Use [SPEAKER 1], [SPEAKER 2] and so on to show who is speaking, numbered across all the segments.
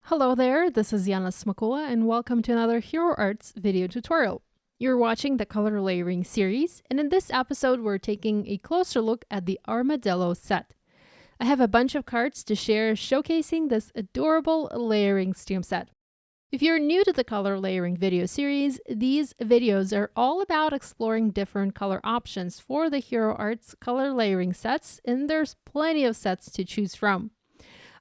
[SPEAKER 1] Hello there, this is Yana Smakula and welcome to another Hero Arts video tutorial. You're watching the color layering series, and in this episode we're taking a closer look at the Armadillo set. I have a bunch of cards to share showcasing this adorable layering stamp set. If you're new to the color layering video series, these videos are all about exploring different color options for the Hero Arts color layering sets, and there's plenty of sets to choose from.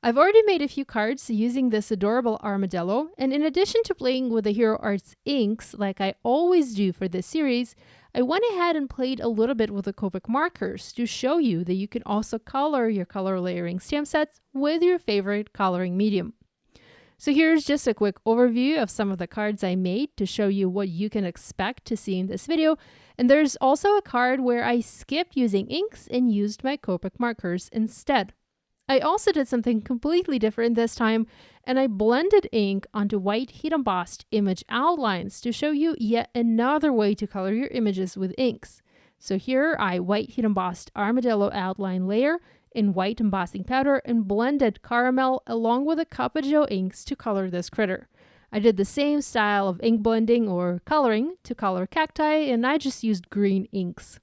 [SPEAKER 1] I've already made a few cards using this adorable armadillo, and in addition to playing with the Hero Arts inks like I always do for this series, I went ahead and played a little bit with the Copic markers to show you that you can also color your color layering stamp sets with your favorite coloring medium. So here's just a quick overview of some of the cards I made to show you what you can expect to see in this video, and there's also a card where I skipped using inks and used my Copic markers instead. I also did something completely different this time, and I blended ink onto white heat embossed image outlines to show you yet another way to color your images with inks. So here I white heat embossed armadillo outline layer in white embossing powder and blended caramel along with a Cuppa Joe inks to color this critter. I did the same style of ink blending or coloring to color cacti, and I just used green inks.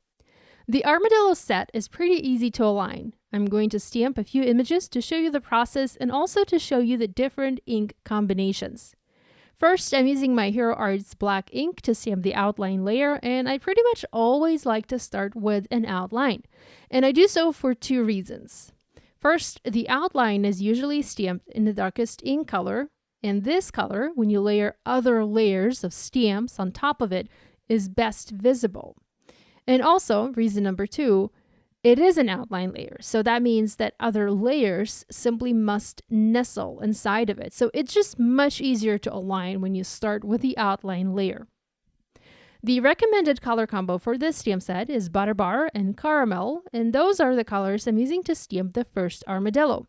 [SPEAKER 1] The armadillo set is pretty easy to align. I'm going to stamp a few images to show you the process and also to show you the different ink combinations. First, I'm using my Hero Arts black ink to stamp the outline layer, and I pretty much always like to start with an outline. And I do so for two reasons. First, the outline is usually stamped in the darkest ink color, and this color, when you layer other layers of stamps on top of it, is best visible. And also, reason number two, it is an outline layer, so that means that other layers simply must nestle inside of it. So it's just much easier to align when you start with the outline layer. The recommended color combo for this stamp set is Butterbar and Caramel, and those are the colors I'm using to stamp the first armadillo.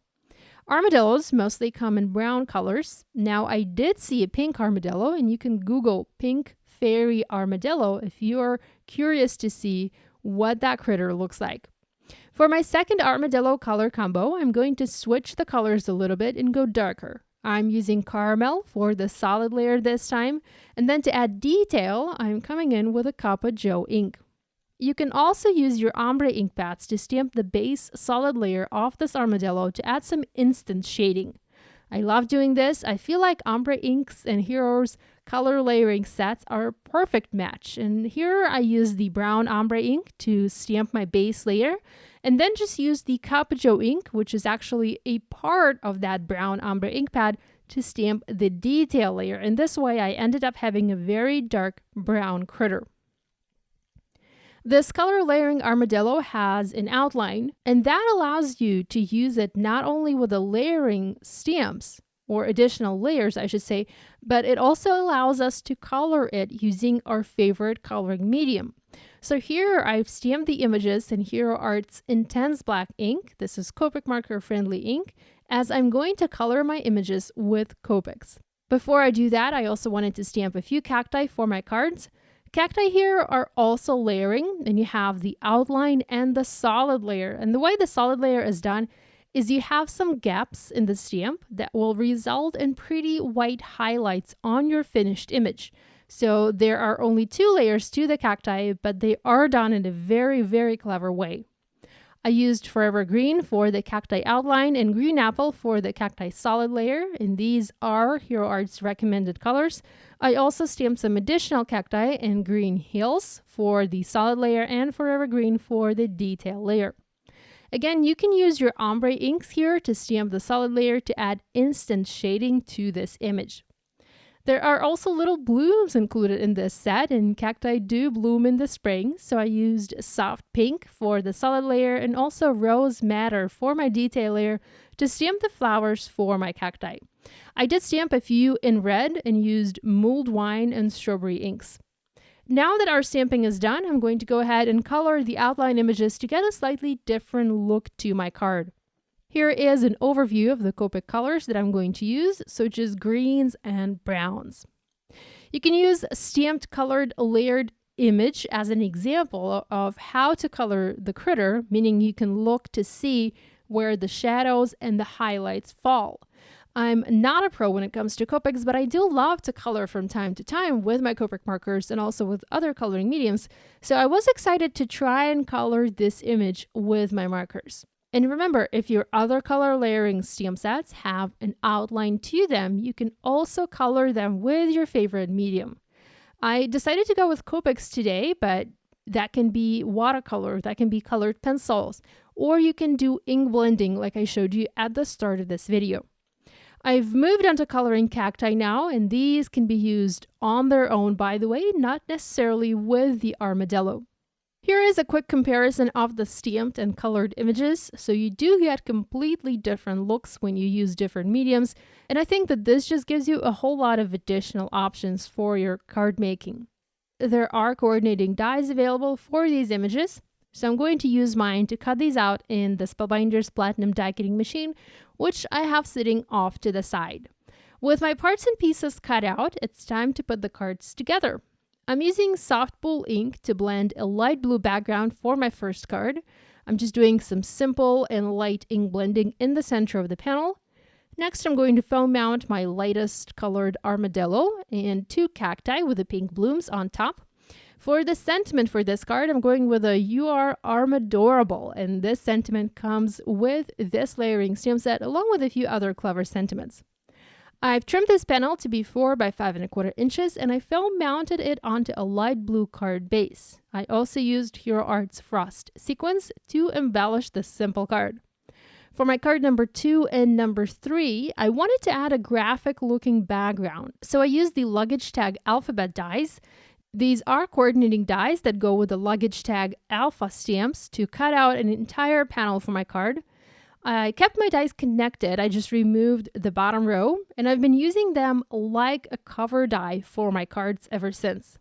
[SPEAKER 1] Armadillos mostly come in brown colors. Now, I did see a pink armadillo, and you can Google pink fairy armadillo if you're curious to see what that critter looks like. For my second armadillo color combo, I'm going to switch the colors a little bit and go darker. I'm using caramel for the solid layer this time, and then to add detail, I'm coming in with a Cuppa Joe ink. You can also use your ombre ink pads to stamp the base solid layer off this armadillo to add some instant shading. I love doing this. I feel like ombre inks and Heroes color layering sets are a perfect match. And here I use the brown ombre ink to stamp my base layer, and then just use the Cuppa Joe ink, which is actually a part of that brown ombre ink pad, to stamp the detail layer. And this way I ended up having a very dark brown critter. This color layering armadillo has an outline, and that allows you to use it not only with the layering stamps, or additional layers I should say, but it also allows us to color it using our favorite coloring medium. So here I've stamped the images in Hero Arts Intense Black ink. This is Copic marker friendly ink, as I'm going to color my images with Copics. Before I do that, I also wanted to stamp a few cacti for my cards. Cacti here are also layering, and you have the outline and the solid layer. And the way the solid layer is done is you have some gaps in the stamp that will result in pretty white highlights on your finished image. So there are only two layers to the cacti, but they are done in a very, very clever way. I used Forever Green for the cacti outline and Green Apple for the cacti solid layer, and these are Hero Arts recommended colors. I also stamped some additional cacti in Green Hills for the solid layer and Forever Green for the detail layer. Again, you can use your ombre inks here to stamp the solid layer to add instant shading to this image. There are also little blooms included in this set, and cacti do bloom in the spring, so I used soft pink for the solid layer and also rose madder for my detail layer to stamp the flowers for my cacti. I did stamp a few in red and used mulled wine and strawberry inks. Now that our stamping is done, I'm going to go ahead and color the outline images to get a slightly different look to my card. Here is an overview of the Copic colors that I'm going to use, such as greens and browns. You can use stamped colored layered image as an example of how to color the critter, meaning you can look to see where the shadows and the highlights fall. I'm not a pro when it comes to Copics, but I do love to color from time to time with my Copic markers and also with other coloring mediums. So I was excited to try and color this image with my markers. And remember, if your other color layering stamp sets have an outline to them, you can also color them with your favorite medium. I decided to go with Copics today, but that can be watercolor, that can be colored pencils, or you can do ink blending like I showed you at the start of this video. I've moved on to coloring cacti now, and these can be used on their own, by the way, not necessarily with the armadillo. Here is a quick comparison of the stamped and colored images, so you do get completely different looks when you use different mediums, and I think that this just gives you a whole lot of additional options for your card making. There are coordinating dies available for these images, so I'm going to use mine to cut these out in the Spellbinders Platinum die cutting machine, which I have sitting off to the side. With my parts and pieces cut out, it's time to put the cards together. I'm using soft bull ink to blend a light blue background for my first card. I'm just doing some simple and light ink blending in the center of the panel. Next, I'm going to foam mount my lightest colored armadillo and 2 cacti with the pink blooms on top. For the sentiment for this card, I'm going with a "You are Armadorable," and this sentiment comes with this layering stamp set along with a few other clever sentiments. I've trimmed this panel to be 4 by 5 1/4 inches, and I foam mounted it onto a light blue card base. I also used Hero Art's Frost sequins to embellish this simple card. For my card number 2 and number 3, I wanted to add a graphic looking background, so I used the luggage tag alphabet dies. These are coordinating dies that go with the luggage tag alpha stamps to cut out an entire panel for my card. I kept my dies connected, I just removed the bottom row, and I've been using them like a cover die for my cards ever since.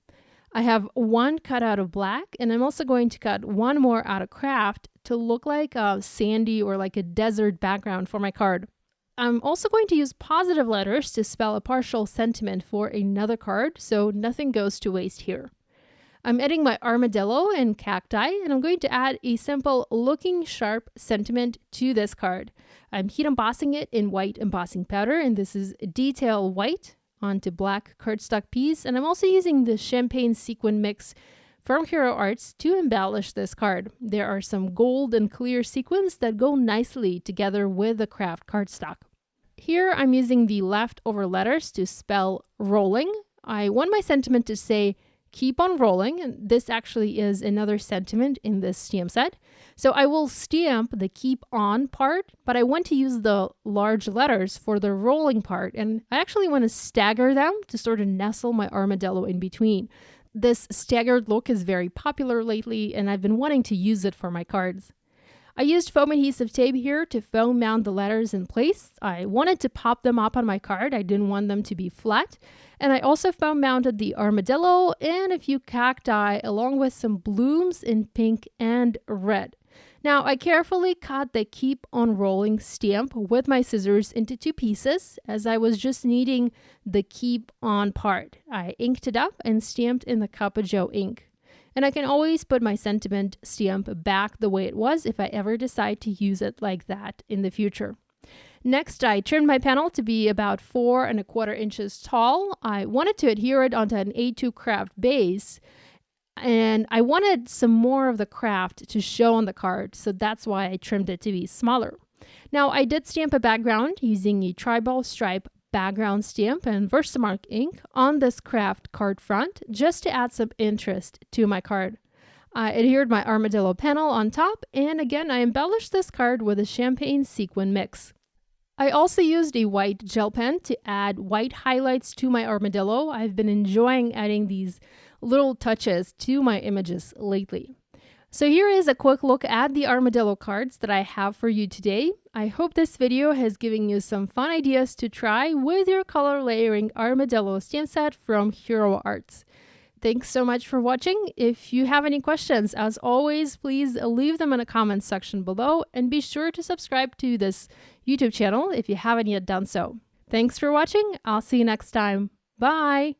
[SPEAKER 1] I have one cut out of black, and I'm also going to cut one more out of craft to look like a sandy or like a desert background for my card. I'm also going to use positive letters to spell a partial sentiment for another card, so nothing goes to waste here. I'm adding my armadillo and cacti, and I'm going to add a simple looking sharp sentiment to this card. I'm heat embossing it in white embossing powder, and this is detail white onto black cardstock piece, and I'm also using the champagne sequin mix from Hero Arts to embellish this card. There are some gold and clear sequins that go nicely together with the craft cardstock. Here I'm using the leftover letters to spell rolling. I want my sentiment to say keep on rolling, and this actually is another sentiment in this stamp set. So I will stamp the keep on part, but I want to use the large letters for the rolling part, and I actually want to stagger them to sort of nestle my armadillo in between. This staggered look is very popular lately, and I've been wanting to use it for my cards. I used foam adhesive tape here to foam mount the letters in place. I wanted to pop them up on my card. I didn't want them to be flat. And I also foam mounted the armadillo and a few cacti along with some blooms in pink and red. Now I carefully cut the keep on rolling stamp with my scissors into 2 pieces as I was just needing the keep on part. I inked it up and stamped in the Cup of Joe ink. And I can always put my sentiment stamp back the way it was if I ever decide to use it like that in the future. Next, I trimmed my panel to be about 4 1/4 inches tall. I wanted to adhere it onto an A2 craft base, and I wanted some more of the craft to show on the card, so that's why I trimmed it to be smaller. Now, I did stamp a background using a tribal stripe background stamp and Versamark ink on this craft card front just to add some interest to my card. I adhered my armadillo panel on top, and again I embellished this card with a champagne sequin mix. I also used a white gel pen to add white highlights to my armadillo. I've been enjoying adding these little touches to my images lately. So here is a quick look at the armadillo cards that I have for you today. I hope this video has given you some fun ideas to try with your color layering armadillo stamp set from Hero Arts. Thanks so much for watching. If you have any questions, as always, please leave them in the comments section below, and be sure to subscribe to this YouTube channel if you haven't yet done so. Thanks for watching. I'll see you next time. Bye!